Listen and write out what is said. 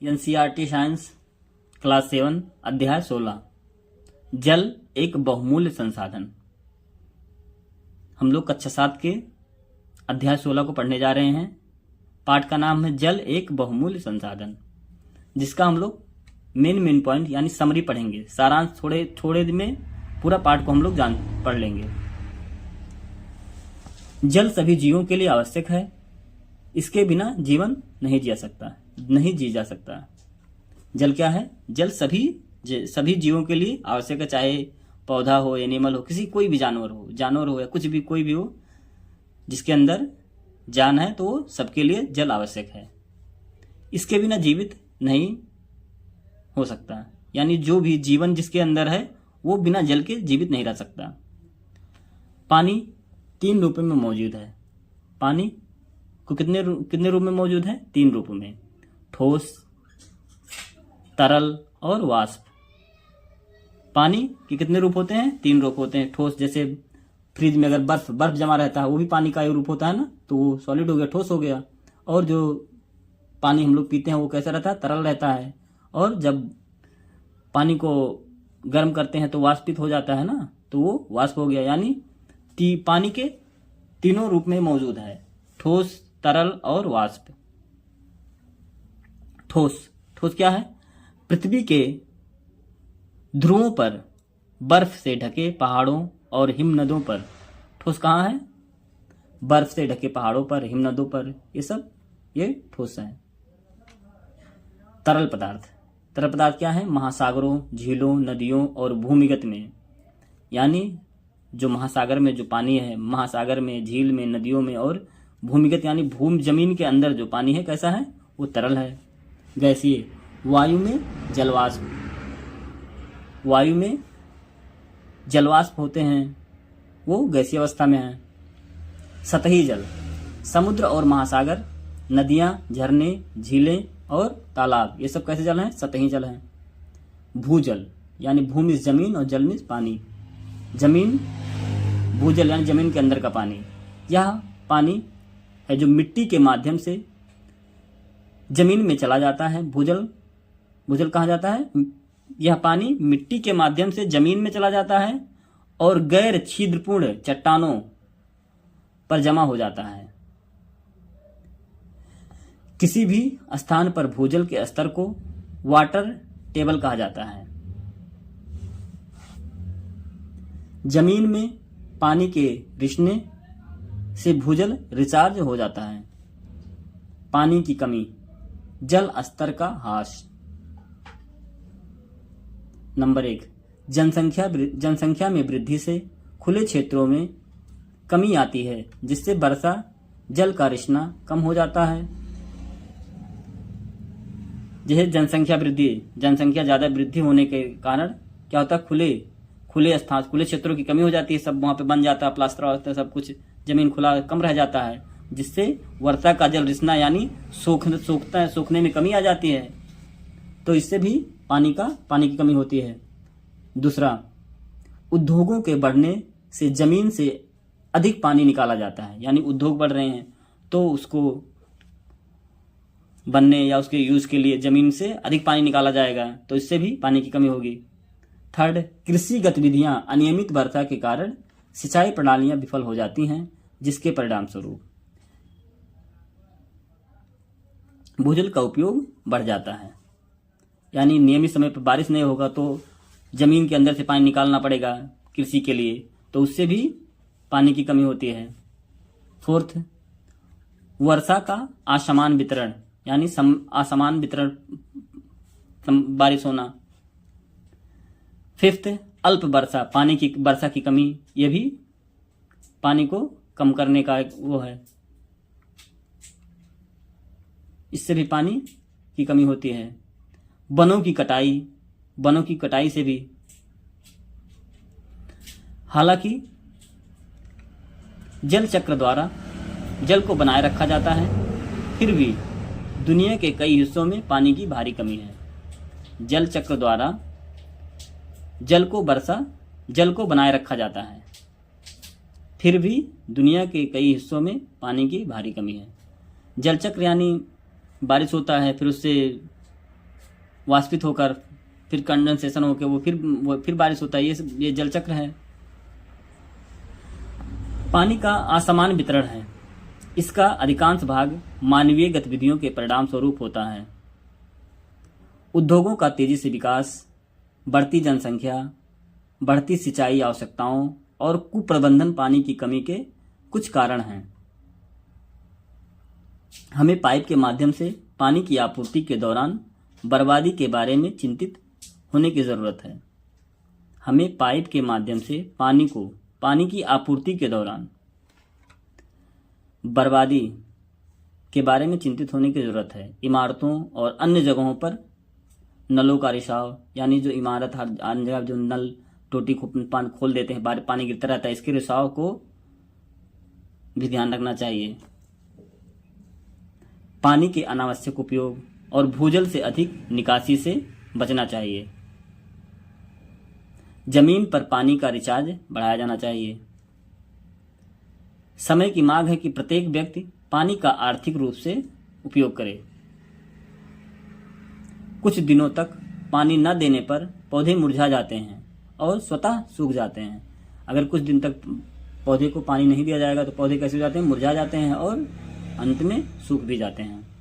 NCERT science class 7 अध्याय 16 जल एक बहुमूल्य संसाधन। हम लोग कक्षा 7 के अध्याय 16 को पढ़ने जा रहे हैं। पाठ का नाम है जल एक बहुमूल्य संसाधन, जिसका हम लोग मेन पॉइंट यानी समरी पढ़ेंगे। सारांश थोड़े में पूरा पाठ को हम लोग पढ़ लेंगे। जल सभी जीवों के लिए आवश्यक है। इसके बिना जीवन नहीं जी जा सकता। जल क्या है? जल सभी जीवों के लिए आवश्यक है, चाहे पौधा हो, एनिमल हो, कोई भी जानवर हो या कुछ भी कोई भी हो जिसके अंदर जान है, तो सबके लिए जल आवश्यक है। इसके बिना जीवित नहीं हो सकता, यानी जो भी जीवन जिसके अंदर है वो बिना जल के जीवित नहीं रह सकता। पानी 3 रूपों में मौजूद है। पानी को कितने रूप में मौजूद है? 3 रूप में, ठोस, तरल और वाष्प। पानी के कितने रूप होते हैं? 3 रूप होते हैं। ठोस, जैसे फ्रिज में अगर बर्फ जमा रहता है वो भी पानी का एक रूप होता है ना, तो वो सॉलिड हो गया, ठोस हो गया। और जो पानी हम लोग पीते हैं वो कैसा रहता है? तरल रहता है। और जब पानी को गर्म करते हैं तो वाष्पित हो जाता है ना, तो वो वाष्प हो गया। यानी पानी के तीनों रूप में मौजूद है, ठोस, तरल और वाष्प। ठोस क्या है? पृथ्वी के ध्रुवों पर बर्फ से ढके पहाड़ों और हिमनदों पर। ठोस कहाँ है? बर्फ से ढके पहाड़ों पर, हिमनदों पर, ये ठोस है। तरल पदार्थ क्या है? महासागरों, झीलों, नदियों और भूमिगत में। यानी जो महासागर में जो पानी है, महासागर में, झील में, नदियों में, और भूमिगत यानी जमीन के अंदर जो पानी है, कैसा है? वो तरल है। गैसीय, वायु में जलवाष्प होते हैं, वो गैसीय अवस्था में है। सतही जल, समुद्र और महासागर, नदियां, झरने, झीलें और तालाब, ये सब कैसे जल हैं? सतही जल हैं। भूजल यानी भूमि जमीन और जल में पानी। भूजल यानी जमीन के अंदर का पानी। यह पानी है जो मिट्टी के माध्यम से जमीन में चला जाता है। भूजल कहाँ जाता है? यह पानी मिट्टी के माध्यम से जमीन में चला जाता है और गैर छिद्रपूर्ण चट्टानों पर जमा हो जाता है। किसी भी स्थान पर भूजल के स्तर को वाटर टेबल कहा जाता है। जमीन में पानी के रिसने से भूजल रिचार्ज हो जाता है। पानी की कमी, जल स्तर का ह्रास। नंबर 1, जनसंख्या में वृद्धि से खुले क्षेत्रों में कमी आती है, जिससे वर्षा जल का रिसना कम हो जाता है। जैसे जनसंख्या ज्यादा वृद्धि होने के कारण क्या होता है? खुले क्षेत्रों की कमी हो जाती है। सब वहां पे बन जाता है, प्लास्टर होता है, सब कुछ जमीन खुला कम रह जाता है, जिससे वर्षा का जल रिसना यानी सोखने में कमी आ जाती है। तो इससे भी पानी की कमी होती है। दूसरा, उद्योगों के बढ़ने से जमीन से अधिक पानी निकाला जाता है। यानी उद्योग बढ़ रहे हैं तो उसको बनने या उसके यूज के लिए जमीन से अधिक पानी निकाला जाएगा, तो इससे भी पानी की कमी होगी। थर्ड, कृषि गतिविधियां अनियमित वर्षा के कारण सिंचाई प्रणालियां विफल हो जाती हैं, जिसके परिणाम स्वरूप भूजल का उपयोग बढ़ जाता है। यानी नियमित समय पर बारिश नहीं होगा तो जमीन के अंदर से पानी निकालना पड़ेगा कृषि के लिए, तो उससे भी पानी की कमी होती है। फोर्थ, वर्षा का असमान वितरण, यानी असमान वितरण बारिश होना। फिफ्थ, अल्प वर्षा, वर्षा की कमी, यह भी पानी को कम करने का एक वो है, इससे भी पानी की कमी होती है। वनों की कटाई से भी, हालांकि जल चक्र द्वारा जल को बनाए रखा जाता है, फिर भी दुनिया के कई हिस्सों में पानी की भारी कमी है। जल चक्र द्वारा जल को बनाए रखा जाता है, फिर भी दुनिया के कई हिस्सों में पानी की भारी कमी है। जल चक्र यानी बारिश होता है, फिर उससे वाष्पित होकर फिर कंडेंसेशन होकर वो फिर बारिश होता है। ये जल चक्र है। पानी का असमान वितरण है। इसका अधिकांश भाग मानवीय गतिविधियों के परिणाम स्वरूप होता है। उद्योगों का तेजी से विकास, बढ़ती जनसंख्या, बढ़ती सिंचाई आवश्यकताओं और कुप्रबंधन पानी की कमी के कुछ कारण हैं। हमें पाइप के माध्यम से पानी की आपूर्ति के दौरान बर्बादी के बारे में चिंतित होने की जरूरत है। हमें पाइप के माध्यम से पानी की आपूर्ति के दौरान बर्बादी के बारे में चिंतित होने की जरूरत है। इमारतों और अन्य जगहों पर नलों का रिसाव, यानी जो इमारत हर अन्य जगह जो नल टोटी पानी खोल देते हैं, पानी गिरता रहता है, इसके रिसाव को भी ध्यान रखना चाहिए। पानी के अनावश्यक उपयोग और भूजल से अधिक निकासी से बचना चाहिए। जमीन पर पानी का रिचार्ज बढ़ाया जाना चाहिए। समय की मांग है कि प्रत्येक व्यक्ति पानी का आर्थिक रूप से उपयोग करे। कुछ दिनों तक पानी न देने पर पौधे मुरझा जाते हैं और स्वतः सूख जाते हैं। अगर कुछ दिन तक पौधे को पानी नहीं दिया जाएगा तो पौधे कैसे हो जाते हैं? मुरझा जाते हैं और अंत में सूख भी जाते हैं।